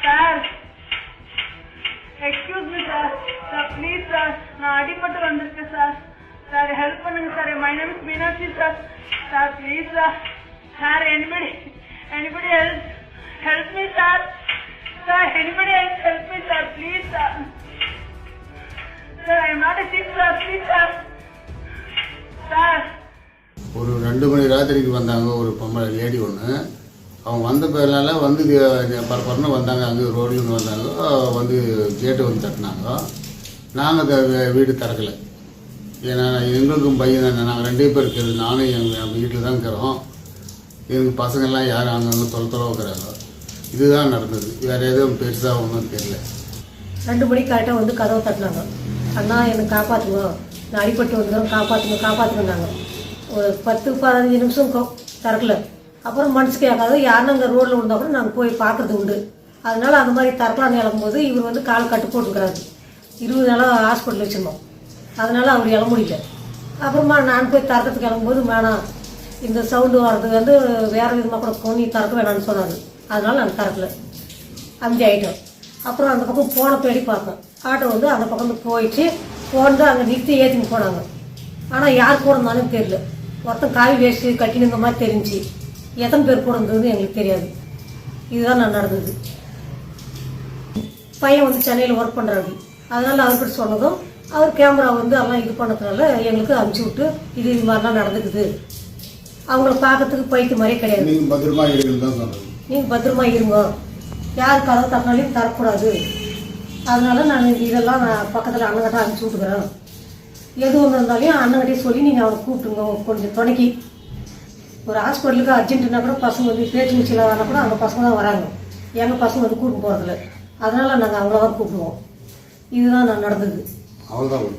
Sir excuse me sir. Sir please sir, நான் அடிபட்டு வந்திருக்கேன் சார். சார் ஹெல்ப் பண்ணுங்க sir. My name is Meenakshi sir. Sir please sir. Sir anybody help me sir. Sir, anybody else help me sir, please sir. Sir, I am not a thief sir, please sir. Sir. ஒரு 2 மணி ராத்திரிக்கு வந்தாங்க ஒரு பொம்பளை lady ஒன்று. அவங்க வந்த பேர்னால வந்து பரபரன்னு வந்தாங்க. அங்கே ரோட்லேருந்து வந்தாங்க. வந்து கேட்டு வந்து தட்டினாங்க. நாங்கள் வீடு திறக்கலை. ஏன்னா எங்களுக்கும் பையன் தானே, நாங்கள் 2 பேர் இருக்கிறது. நானும் எங்கள் வீட்டில் தான் இருக்கிறோம். எங்கள் பசங்கள்லாம் யாரும் அங்கங்கே தொலை வைக்கிறாங்க. இதுதான் நடந்தது. வேறு எதுவும் பெருசாக ஒன்றும் தெரியல. 2 மணிக்கு கரெக்டாக வந்து கதவை தட்டினாங்க. அண்ணா என்னை காப்பாற்றுங்க, நான் அடிப்பட்டு வந்துடும், காப்பாற்றுங்கன்னாங்க. ஒரு 10-15 நிமிஷம் திறக்கல. அப்புறம் மனசு கேட்காது. யாருன்னு அங்கே ரோட்டில் விழுந்தா கூட நாங்கள் போய் பார்க்குறது உண்டு. அதனால அந்த மாதிரி திறக்கலான்னு இழக்கும்போது இவர் வந்து கால் கட்டு போட்டுக்கிறாரு. 20 நாளாக ஹாஸ்பிட்டல் வச்சுருந்தோம். அதனால அவர் இழ முடியல. அப்புறமா நான் போய் திறக்கிறதுக்கு கிளம்பும்போது வேணாம், இந்த சவுண்டு வர்றது வந்து வேறு விதமாக கூட போய் திறக்க வேணான்னு சொன்னார். அதனால நாங்கள் திறக்கல. 5 ஆகிட்டோம். அப்புறம் அந்த பக்கம் போன தேடி பார்த்தோம். ஆட்டோ வந்து அந்த பக்கம் போயிடுச்சு. போனது அங்கே நிறுத்தி ஏற்றின்னு போனாங்க. ஆனால் யார் கூட இருந்தாலும் தெரியல. ஒருத்தன் காவி வேஸ்ட்டு கட்டின்னு இந்த மாதிரி தெரிஞ்சு எத்தனை பேர் கூட இருந்ததுன்னு எங்களுக்கு தெரியாது. இதுதான் நான் நடந்தது. பையன் வந்து சென்னையில் ஒர்க் பண்ணுறாரு. அதனால அவர்கிட்ட சொன்னதும் அவர் கேமரா வந்து எல்லாம் இது பண்ணதுனால எங்களுக்கு அனுப்பிச்சி விட்டு இது மாதிரிலாம் நடந்துக்குது, அவங்கள பார்க்கறதுக்கு பைக்கு மாதிரியே கிடையாது, நீங்கள் பத்திரமா இருங்க, யார் கதவை தட்டினாலையும் தரக்கூடாது. அதனால நான் இதெல்லாம் நான் பக்கத்தில் அண்ணங்கிட்ட அனுப்பிச்சி விட்டுக்கிறேன். எது ஒன்று இருந்தாலையும் அண்ணங்கிட்டே சொல்லி நீங்கள் அவனை கூப்பிட்டுங்க. கொஞ்சம் துணைக்கி ஒரு ஹாஸ்பிட்டலுக்கு அர்ஜென்ட்டுனா கூட பசங்க வந்து பேச்சு மூச்சு இல்லாதனா கூட அங்கே பசங்க தான் வராங்க. எங்கள் பசங்க வந்து கூப்பிட்டு போகிறதில்ல. அதனால நாங்கள் அவங்கள தான் கூப்பிடுவோம். இதுதான் நான் நடந்தது. அவ்வளோதான்.